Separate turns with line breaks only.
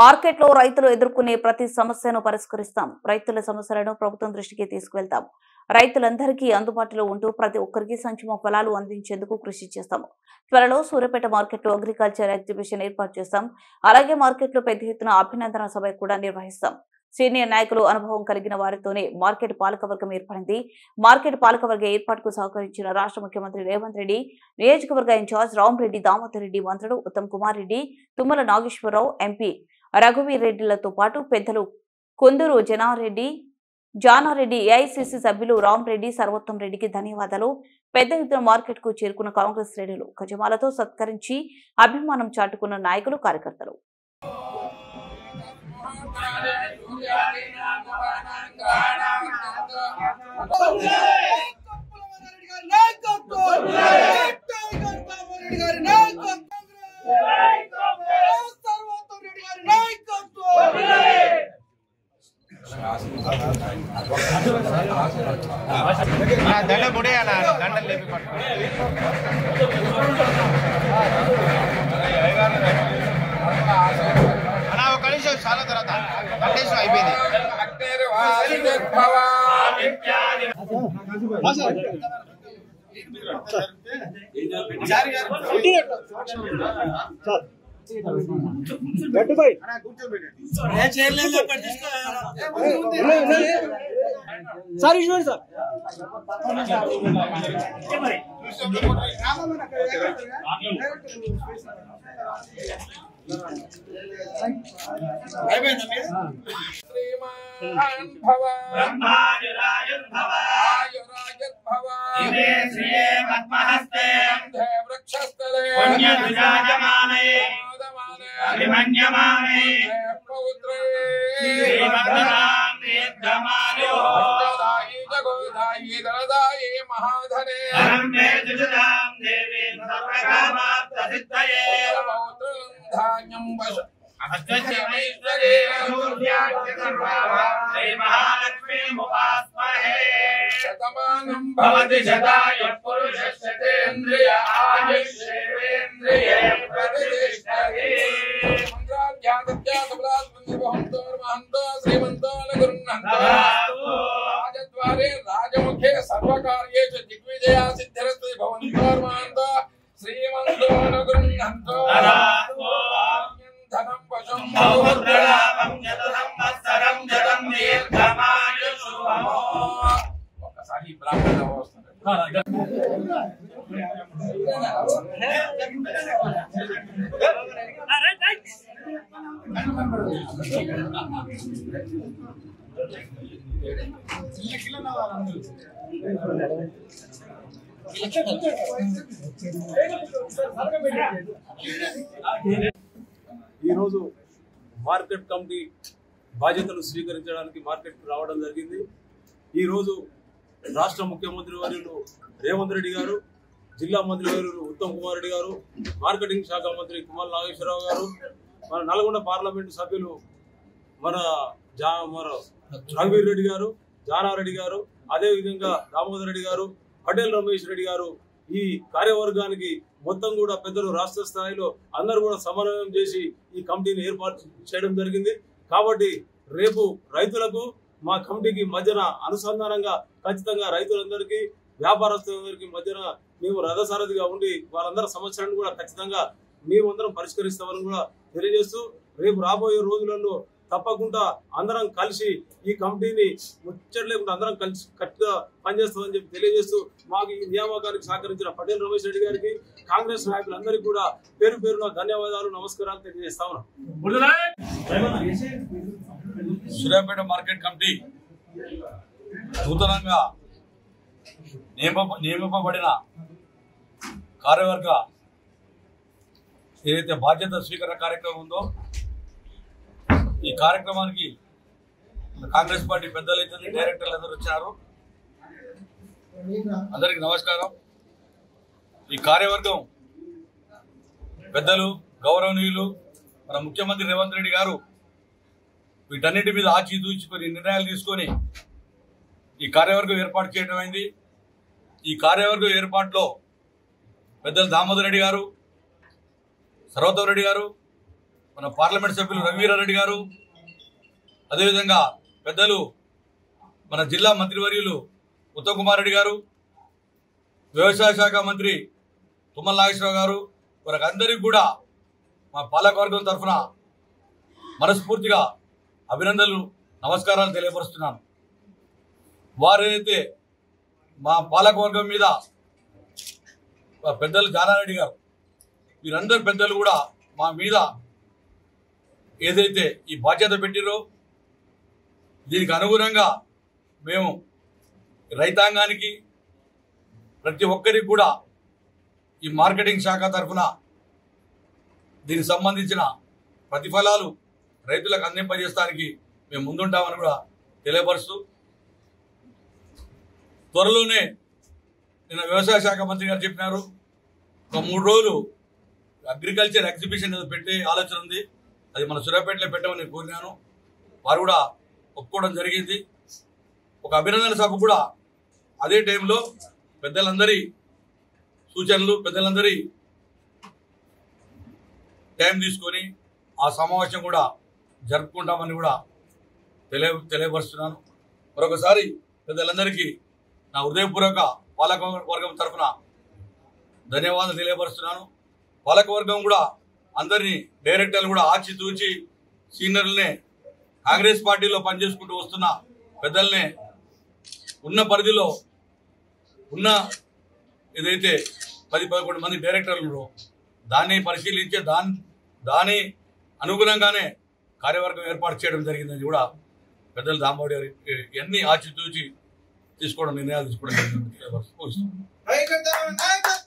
మార్కెట్లో రైతులు ఎదుర్కొనే ప్రతి సమస్యను పరిష్కరిస్తాం. రైతుల సమస్యలను ప్రభుత్వం దృష్టికి తీసుకువెళ్తాం. రైతులందరికీ అందుబాటులో ఉంటూ ప్రతి ఒక్కరికి సంక్షేమ ఫలాలు అందించేందుకు కృషి చేస్తాం. త్వరలో సూర్యాపేట మార్కెట్లో అగ్రికల్చర్ ఎగ్జిబిషన్ ఏర్పాటు చేస్తాం. అలాగే మార్కెట్లో పెద్ద ఎత్తున అభినందన సభ కూడా నిర్వహిస్తాం. సీనియర్ నాయకులు, అనుభవం కలిగిన వారితోనే మార్కెట్ పాలకవర్గం ఏర్పడింది. మార్కెట్ పాలకవర్గ ఏర్పాటుకు సహకరించిన రాష్ట్ర ముఖ్యమంత్రి రేవంత్ రెడ్డి, నియోజకవర్గ ఇన్ఛార్జ్ రామరెడ్డి, దామోదర్ రెడ్డి, మంత్రులు ఉత్తమ్ కుమార్ రెడ్డి, తుమ్మల నాగేశ్వరరావు, ఎంపీ రఘువీర్ రెడ్డిలతో పాటు పెద్దలు కొందూరు జానారెడ్డి, ఏఐసిసి సభ్యులు రామరెడ్డి, సర్వోత్తం రెడ్డికి ధన్యవాదాలు. పెద్ద ఎత్తున మార్కెట్ కు చేరుకున్న కాంగ్రెస్ శ్రేణులు గజమాలతో సత్కరించి అభిమానం చాటుకున్న నాయకులు, కార్యకర్తలు.
దండ ముడేయాల దండలు లేపి అన్నా ఒక నిమిషం చాలా తర్వాత కంటెస్ట్ అయిపోయింది.
సార్ ఈశ్వర్ సార్
राजमुखे सर्वकार्येषु दिग्विजया सिद्धिरस्तु भवन्तोर्महन्तो श्रीमन्तो अनुगृह्णन्तो धनं वशं बहुमुद्रलाभं यत संवत्सरं जतं दीर्घमायुष्शुभमो ఒకసారి బ్రాహ్మణ
ఈరోజు మార్కెట్ కమిటీ బాధ్యతలు స్వీకరించడానికి మార్కెట్కు రావడం జరిగింది. ఈరోజు రాష్ట్ర ముఖ్యమంత్రి వర్యులు రేవంత్ రెడ్డి గారు, జిల్లా మంత్రి వర్యులు ఉత్తమ్ కుమార్ రెడ్డి గారు, మార్కెటింగ్ శాఖ మంత్రి తుమ్మల నాగేశ్వరరావు గారు, మన నల్గొండ పార్లమెంటు సభ్యులు మన రఘువీర్ రెడ్డి గారు, జానారెడ్డి గారు, అదేవిధంగా దామోదర్ రెడ్డి గారు, పటేల్ రమేష్ రెడ్డి గారు, ఈ కార్యవర్గానికి మొత్తం కూడా పెద్దలు రాష్ట్ర స్థాయిలో అందరూ కూడా సమన్వయం చేసి ఈ కమిటీని ఏర్పాటు చేయడం జరిగింది. కాబట్టి రేపు రైతులకు మా కమిటీకి మధ్యన అనుసంధానంగా ఖచ్చితంగా రైతులందరికీ, వ్యాపారస్తులందరికీ మధ్యన మేము రథసారథిగా ఉండి వారందరి సమస్యలను కూడా ఖచ్చితంగా మేమందరం పరిష్కరిస్తామని కూడా తెలియజేస్తూ, రేపు రాబోయే రోజులలో తప్పకుండా అందరం కలిసి ఈ కమిటీని ముచ్చట లేకుండా అందరం కలిసి కట్టుగా పనిచేస్తామని చెప్పి తెలియజేస్తూ, మాకు ఈ నియామకానికి సహకరించిన పటేల్ రమేష్ రెడ్డి గారికి, కాంగ్రెస్ నాయకులందరికీ కూడా పేరు పేరున ధన్యవాదాలు, నమస్కారాలు తెలియజేస్తా ఉన్నాం.
సూర్యాపేట మార్కెట్ కమిటీ నూతనంగా నియమింపబడిన కార్యవర్గ ఏదైతే బాధ్యత స్వీకరణ కార్యక్రమం ఉందో, ఈ కార్యక్రమానికి కాంగ్రెస్ పార్టీ పెద్దలైతే డైరెక్టర్లు అందరూ వచ్చారు. అందరికి నమస్కారం. ఈ కార్యవర్గం పెద్దలు, గౌరవనీయులు మన ముఖ్యమంత్రి రేవంత్ రెడ్డి గారు వీటన్నిటి మీద ఆచితూచి కొన్ని నిర్ణయాలు తీసుకొని ఈ కార్యవర్గం ఏర్పాటు చేయడం అయింది. ఈ కార్యవర్గం ఏర్పాటులో పెద్దలు దామోదర్ రెడ్డి గారు, సర్వోత్తం రెడ్డి గారు, మన పార్లమెంట్ సభ్యులు రఘువీరారెడ్డి గారు, అదేవిధంగా పెద్దలు మన జిల్లా మంత్రివర్యులు ఉత్తమ్ కుమార్ రెడ్డి గారు, వ్యవసాయ శాఖ మంత్రి తుమ్మల నాగేశ్వరరావు గారు, వారందరికీ కూడా మా పాలకవర్గం తరఫున మనస్ఫూర్తిగా అభినందనలు, నమస్కారాలు తెలియపరుస్తున్నాను. వారైతే మా పాలకవర్గం మీద పెద్దలు జానారెడ్డి గారు, వీరందరు పెద్దలు కూడా మా మీద ఏదైతే ఈ బాధ్యత పెట్టిరో దీనికి అనుగుణంగా మేము రైతాంగానికి ప్రతి ఒక్కరికి కూడా ఈ మార్కెటింగ్ శాఖ తరఫున దీనికి సంబంధించిన ప్రతిఫలాలు రైతులకు అందింపజేయడానికి మేము ముందుంటామని కూడా తెలియపరుస్తూ, త్వరలోనే నిన్న వ్యవసాయ శాఖ మంత్రి గారు చెప్పినారు, ఒక 3 రోజులు అగ్రికల్చర్ ఎగ్జిబిషన్ పెట్టే ఆలోచన ఉంది. అది మన సూర్యాపేటలో పెట్టమని కోరినాను. వారు కూడా ఒప్పుకోవడం జరిగింది. ఒక అభినందన సభ కూడా అదే టైంలో పెద్దలందరి సూచనలు, పెద్దలందరి టైం తీసుకొని ఆ సమావేశం కూడా జరుపుకుంటామని కూడా తెలియపరుస్తున్నాను. మరొకసారి పెద్దలందరికీ నా హృదయపూర్వక పాలకవర్గం తరఫున ధన్యవాదాలు తెలియపరుస్తున్నాను. పాలకవర్గం కూడా అందరినీ డైరెక్టర్లు కూడా ఆచితూచి సీనియర్లనే కాంగ్రెస్ పార్టీలో పనిచేసుకుంటూ వస్తున్న పెద్దలనే ఉన్న పరిధిలో ఉన్న ఏదైతే 10-11 మంది డైరెక్టర్లు దాన్ని పరిశీలించే దాని అనుగుణంగానే కార్యవర్గం ఏర్పాటు చేయడం జరిగిందని కూడా పెద్దలు దామోడి గారు ఇవన్నీ ఆచితూచి నిర్ణయాలు తీసుకోవడం జరిగింది.